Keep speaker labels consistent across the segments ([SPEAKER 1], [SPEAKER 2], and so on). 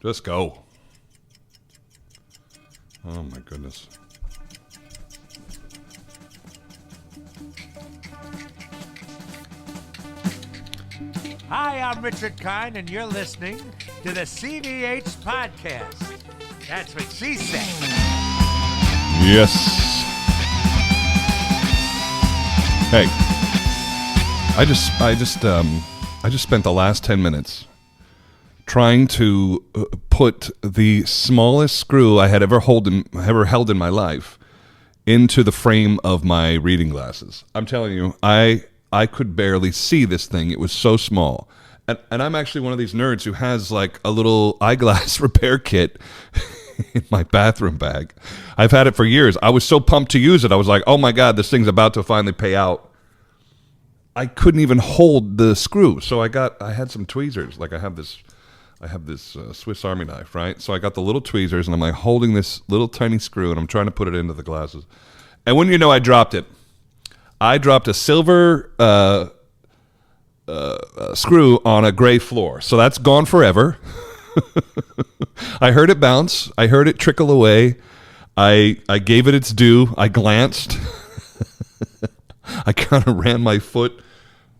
[SPEAKER 1] Just go. Oh my goodness.
[SPEAKER 2] Hi, I'm Richard Kind, and you're listening to the CVH Podcast. That's what she said.
[SPEAKER 1] Yes. Hey, I just spent the last 10 minutes trying to put the smallest screw I had ever held in my life into the frame of my reading glasses. I'm telling you, I could barely see this thing. It was so small. And I'm actually one of these nerds who has like a little eyeglass repair kit in my bathroom bag. I've had it for years. I was so pumped to use it. I was like, oh my God, this thing's about to finally pay out. I couldn't even hold the screw. So I had some tweezers. Like I have this Swiss Army knife, right? So I got the little tweezers and I'm like holding this little tiny screw and I'm trying to put it into the glasses. And when you know I dropped it. I dropped a silver screw on a gray floor. So that's gone forever. I heard it bounce. I heard it trickle away. I gave it its due. I glanced. I kind of ran my foot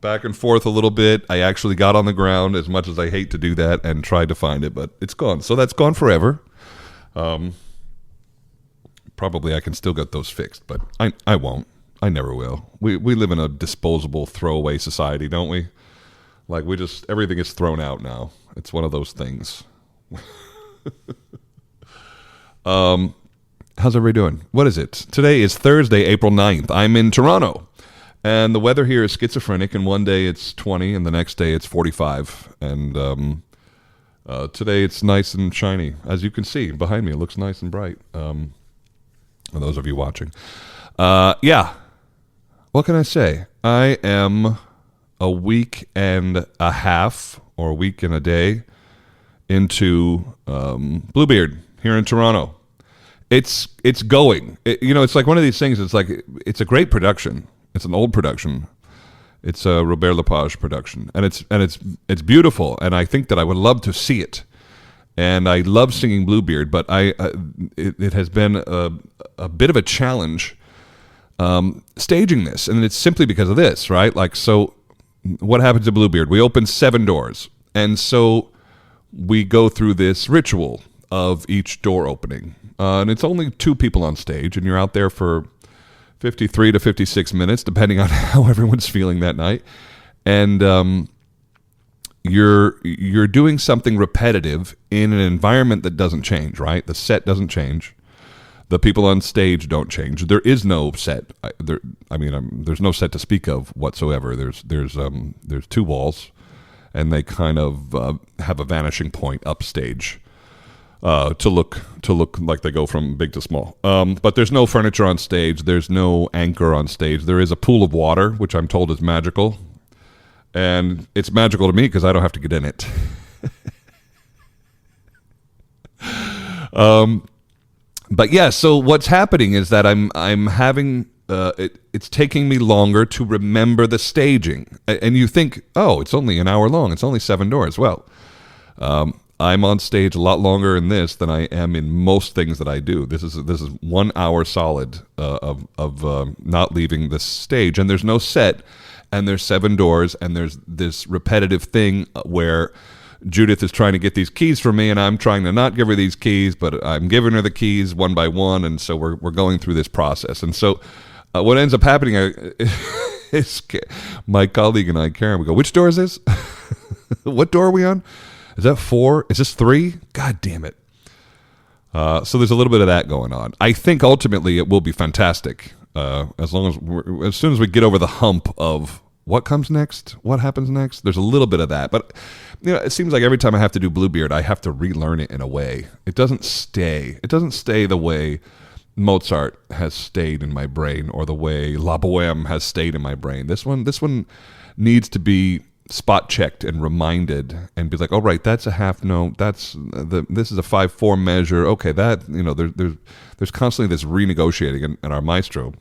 [SPEAKER 1] back and forth a little bit. I actually got on the ground, as much as I hate to do that, and tried to find it, but it's gone. So that's gone forever. Probably I can still get those fixed, but I won't. I never will. We live in a disposable, throwaway society, don't we? Like everything is thrown out now. It's one of those things. How's everybody doing? What is it? Today is Thursday, April 9th. I'm in Toronto. And the weather here is schizophrenic, and one day it's 20, and the next day it's 45. And today it's nice and shiny. As you can see, behind me, it looks nice and bright. For those of you watching. Yeah. What can I say? I am a week and a half, or a week and a day, into Bluebeard here in Toronto. It's going. It's like one of these things. It's like it's a great production. It's an old production. It's a Robert Lepage production, and it's beautiful. And I think that I would love to see it. And I love singing Bluebeard, but it has been a bit of a challenge staging this, and it's simply because of this, right? Like, so what happens at Bluebeard? We open 7 doors, and so we go through this ritual of each door opening, and it's only 2 people on stage, and you're out there for 53 to 56 minutes, depending on how everyone's feeling that night, and you're doing something repetitive in an environment that doesn't change, right? The set doesn't change. The people on stage don't change. There is no set. There's no set to speak of whatsoever. There's 2 walls, and they kind of have a vanishing point upstage to look like they go from big to small. But there's no furniture on stage. There's no anchor on stage. There is a pool of water, which I'm told is magical, and it's magical to me because I don't have to get in it. But yeah, so what's happening is that I'm having it's taking me longer to remember the staging. And you think, oh, it's only an hour long. It's only 7 doors. Well, I'm on stage a lot longer in this than I am in most things that I do. This is 1 hour solid of not leaving the stage, and there's no set, and there's 7 doors, and there's this repetitive thing where Judith is trying to get these keys from me, and I'm trying to not give her these keys, but I'm giving her the keys one by one, and so we're going through this process. And so what ends up happening is my colleague and I, Karen, we go, which door is this? What door are we on? Is that 4? Is this 3? God damn it. So there's a little bit of that going on. I think ultimately it will be fantastic, as soon as we get over the hump of what comes next, what happens next. There's a little bit of that, but it seems like every time I have to do Bluebeard, I have to relearn it in a way. It doesn't stay the way Mozart has stayed in my brain, or the way La Boheme has stayed in my brain. This one needs to be spot checked and reminded, and be like, oh right, that's a half note. This is a 5/4 measure. Okay, that there's constantly this renegotiating, and our maestro,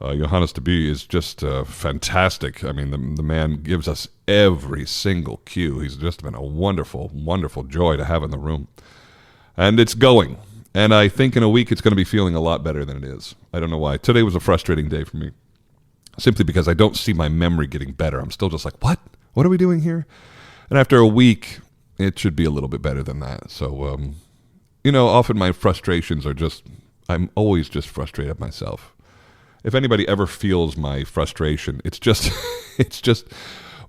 [SPEAKER 1] Johannes de Bie is just fantastic. I mean, the man gives us every single cue. He's just been a wonderful, wonderful joy to have in the room. And it's going. And I think in a week it's going to be feeling a lot better than it is. I don't know why. Today was a frustrating day for me. Simply because I don't see my memory getting better. I'm still just like, what? What are we doing here? And after a week, it should be a little bit better than that. So, often my frustrations are just, I'm always just frustrated myself. If anybody ever feels my frustration, it's just it's just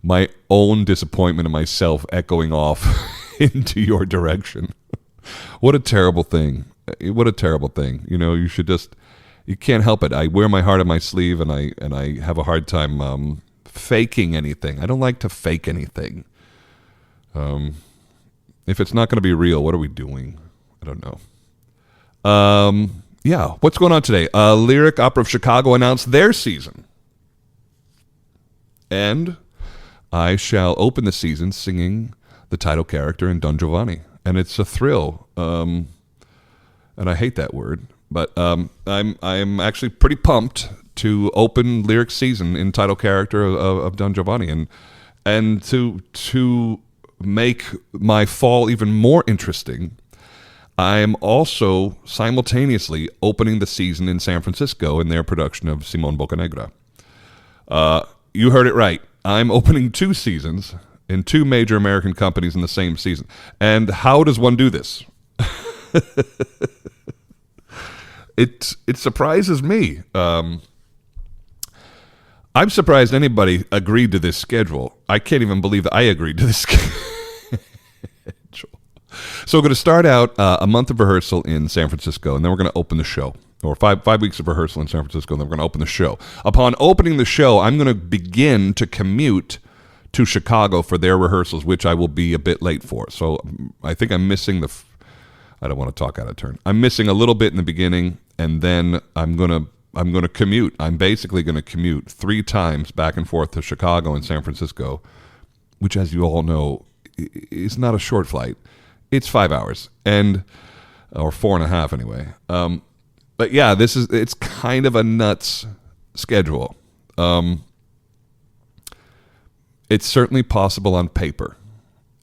[SPEAKER 1] my own disappointment in myself echoing off into your direction. What a terrible thing. What a terrible thing. You can't help it. I wear my heart on my sleeve, and I have a hard time faking anything. I don't like to fake anything. If it's not going to be real, what are we doing? I don't know. Yeah, what's going on today? Lyric Opera of Chicago announced their season. And I shall open the season singing the title character in Don Giovanni. And it's a thrill. And I hate that word. But I'm actually pretty pumped to open Lyric season in title character of Don Giovanni. And to make my fall even more interesting, I'm also simultaneously opening the season in San Francisco in their production of Simón Boccanegra. You heard it right. I'm opening 2 seasons in 2 major American companies in the same season. And how does one do this? It surprises me. I'm surprised anybody agreed to this schedule. I can't even believe that I agreed to this schedule. So we're going to start out a month of rehearsal in San Francisco, and then we're going to open the show. Or five weeks of rehearsal in San Francisco, and then we're going to open the show. Upon opening the show, I'm going to begin to commute to Chicago for their rehearsals, which I will be a bit late for. So I think I'm missing I don't want to talk out of turn. I'm missing a little bit in the beginning, and then I'm going to commute. I'm basically going to commute 3 times back and forth to Chicago and San Francisco, which, as you all know, is not a short flight. It's 5 hours, or 4.5 anyway. But yeah, it's kind of a nuts schedule. It's certainly possible on paper,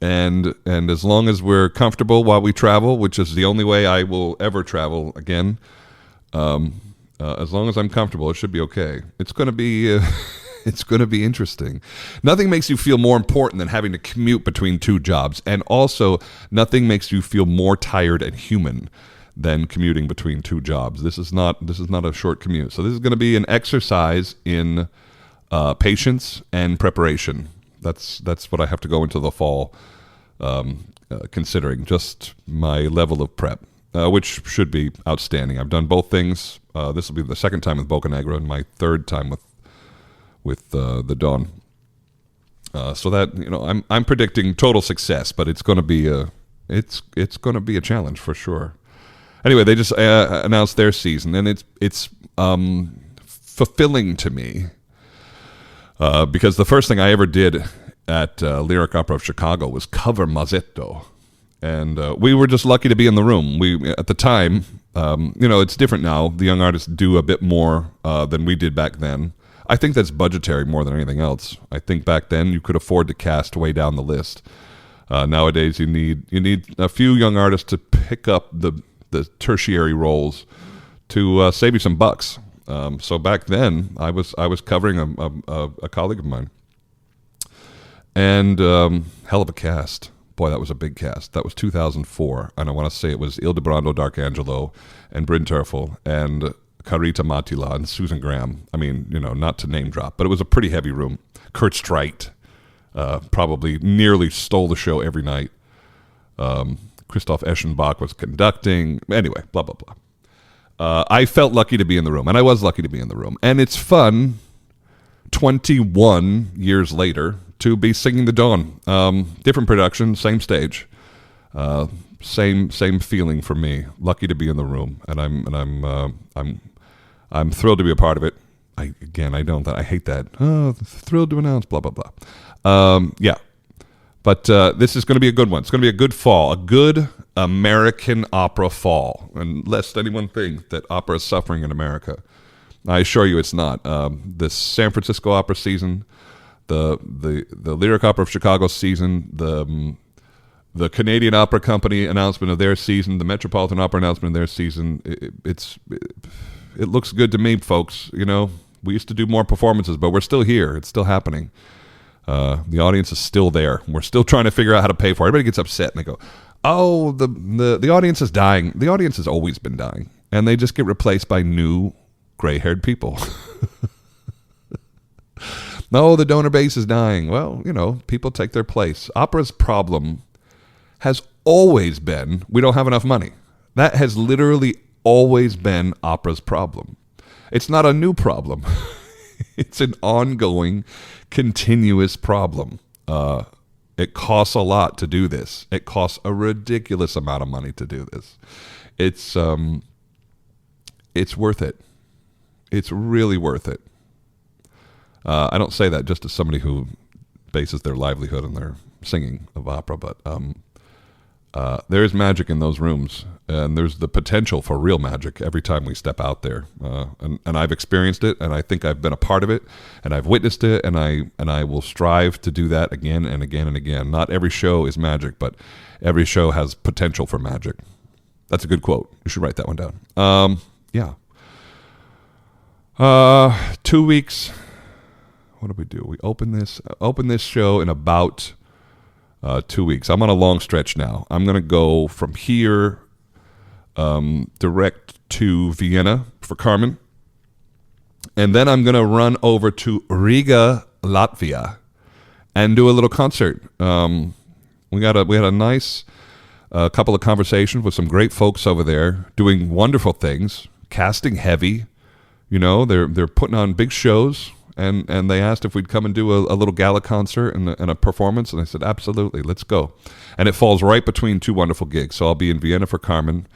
[SPEAKER 1] and as long as we're comfortable while we travel, which is the only way I will ever travel again, as long as I'm comfortable, it should be okay. It's going to be. It's going to be interesting. Nothing makes you feel more important than having to commute between 2 jobs. And also, nothing makes you feel more tired and human than commuting between 2 jobs. This is not a short commute. So this is going to be an exercise in patience and preparation. That's what I have to go into the fall considering just my level of prep, which should be outstanding. I've done both things. This will be the 2nd time with Boccanegra and my 3rd time with the Don. So that I'm predicting total success, but it's going to be it's going to be a challenge for sure. Anyway, they just announced their season, and it's fulfilling to me because the first thing I ever did at Lyric Opera of Chicago was cover Mazzetto, and we were just lucky to be in the room. We at the time, it's different now. The young artists do a bit more than we did back then. I think that's budgetary more than anything else. I think back then you could afford to cast way down the list. Nowadays you need a few young artists to pick up the tertiary roles to save you some bucks. So back then I was covering a colleague of mine, and hell of a cast. Boy, that was a big cast. That was 2004, and I want to say it was Ildebrando D'Arcangelo and Bryn Terfel and Carita Matila and Susan Graham. I mean, not to name drop, but it was a pretty heavy room. Kurt Streit probably nearly stole the show every night. Christoph Eschenbach was conducting. Anyway, blah, blah, blah. I felt lucky to be in the room, and I was lucky to be in the room. And it's fun, 21 years later, to be singing the Dawn. Different production, same stage. Same feeling for me. Lucky to be in the room, and I'm thrilled to be a part of it. I hate that. Oh, thrilled to announce. Blah blah blah. Yeah, but this is going to be a good one. It's going to be a good fall, a good American opera fall. And lest anyone think that opera is suffering in America, I assure you it's not. The San Francisco Opera season, the Lyric Opera of Chicago season, the Canadian Opera Company announcement of their season, the Metropolitan Opera announcement of their season, it looks good to me, folks. You know, we used to do more performances, but we're still here. It's still happening. The audience is still there. We're still trying to figure out how to pay for it. Everybody gets upset and they go, oh, the audience is dying. The audience has always been dying. And they just get replaced by new gray-haired people. No, the donor base is dying. Well, you know, people take their place. Opera's problem has always been we don't have enough money. That has literally always been opera's problem. It's not a new problem. It's an ongoing, continuous problem. It costs a lot to do this. It costs a ridiculous amount of money to do this. It's worth it. It's really worth it. I don't say that just as somebody who bases their livelihood on their singing of opera, but there is magic in those rooms, and there's the potential for real magic every time we step out there. And I've experienced it, and I think I've been a part of it, and I've witnessed it, and I will strive to do that again and again and again. Not every show is magic, but every show has potential for magic. That's a good quote. You should write that one down. Yeah. 2 weeks. What do we do? We open this show in about 2 weeks. I'm on a long stretch now. I'm going to go from here direct to Vienna for Carmen. And then I'm going to run over to Riga, Latvia, and do a little concert. We had a nice couple of conversations with some great folks over there doing wonderful things, casting heavy. You know, they're putting on big shows. And they asked if we'd come and do a little gala concert and a performance, and I said, absolutely, let's go. And it falls right between two wonderful gigs. So I'll be in Vienna for Carmen,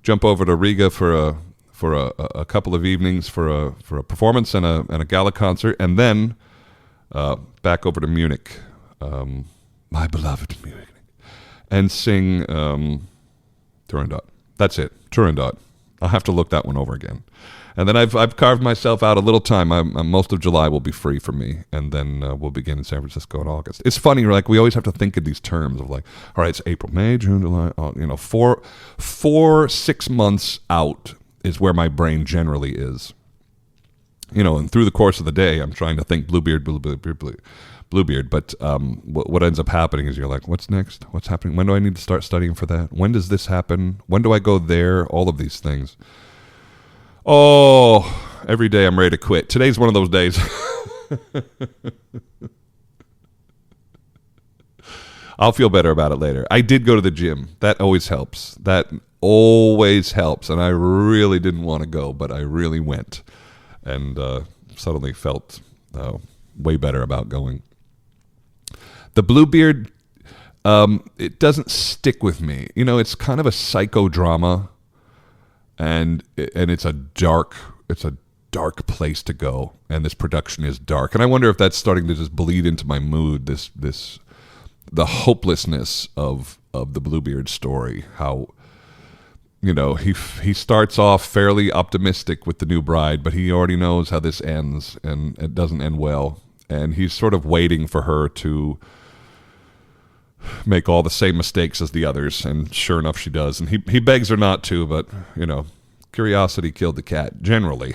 [SPEAKER 1] jump over to Riga for a couple of evenings for a performance and a gala concert, and then back over to Munich, my beloved Munich, and sing Turandot. That's it, Turandot. I'll have to look that one over again. And then I've carved myself out a little time. Most of July will be free for me, and then we'll begin in San Francisco in August. It's funny, like we always have to think in these terms of like, all right, it's April, May, June, July. You know, 6 months out is where my brain generally is. You know, and through the course of the day, I'm trying to think Bluebeard. But what ends up happening is you're like, what's next? What's happening? When do I need to start studying for that? When does this happen? When do I go there? All of these things. Oh, every day I'm ready to quit. Today's one of those days. I'll feel better about it later. I did go to the gym. That always helps. And I really didn't want to go, but I really went. And suddenly felt way better about going. The Bluebeard, it doesn't stick with me. You know, it's kind of a psychodrama. And it's a dark place to go, and this production is dark, and I wonder if that's starting to just bleed into my mood. The hopelessness of the Bluebeard story. How, you know, he starts off fairly optimistic with the new bride, but he already knows how this ends, and it doesn't end well, and he's sort of waiting for her to make all the same mistakes as the others, and sure enough she does, and he begs her not to, but you know, curiosity killed the cat generally.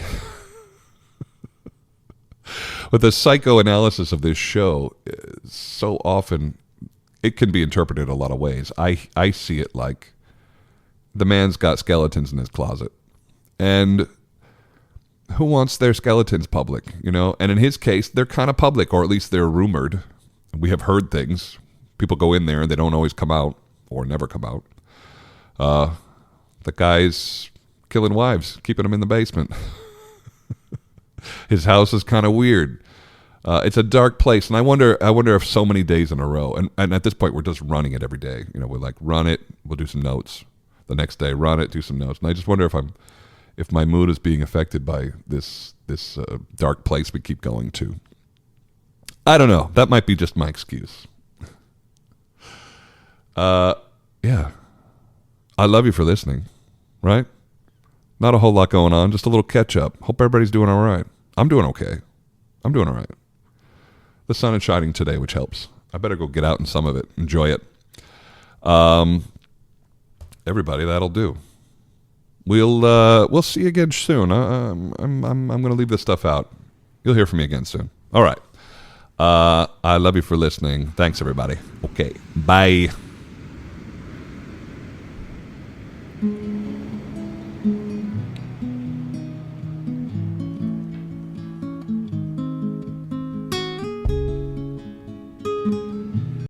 [SPEAKER 1] But the psychoanalysis of this show, so often it can be interpreted a lot of ways. I see it like the man's got skeletons in his closet, and who wants their skeletons public, you know? And in his case, they're kind of public, or at least they're rumored. We have heard things. People go in there and they don't always come out, or never come out. The guy's killing wives, keeping them in the basement. His house is kind of weird. It's a dark place, and I wonder if so many days in a row, and at this point we're just running it every day. You know, we're like, run it, we'll do some notes. The next day, run it, do some notes. And I just wonder if my mood is being affected by this dark place we keep going to. I don't know. That might be just my excuse. Yeah. I love you for listening, right? Not a whole lot going on, just a little catch up. Hope everybody's doing all right. I'm doing okay. I'm doing all right. The sun is shining today, which helps. I better go get out in some of it, enjoy it. Everybody, that'll do. We'll see you again soon. I'm going to leave this stuff out. You'll hear from me again soon. All right. I love you for listening. Thanks, everybody. Okay. Bye.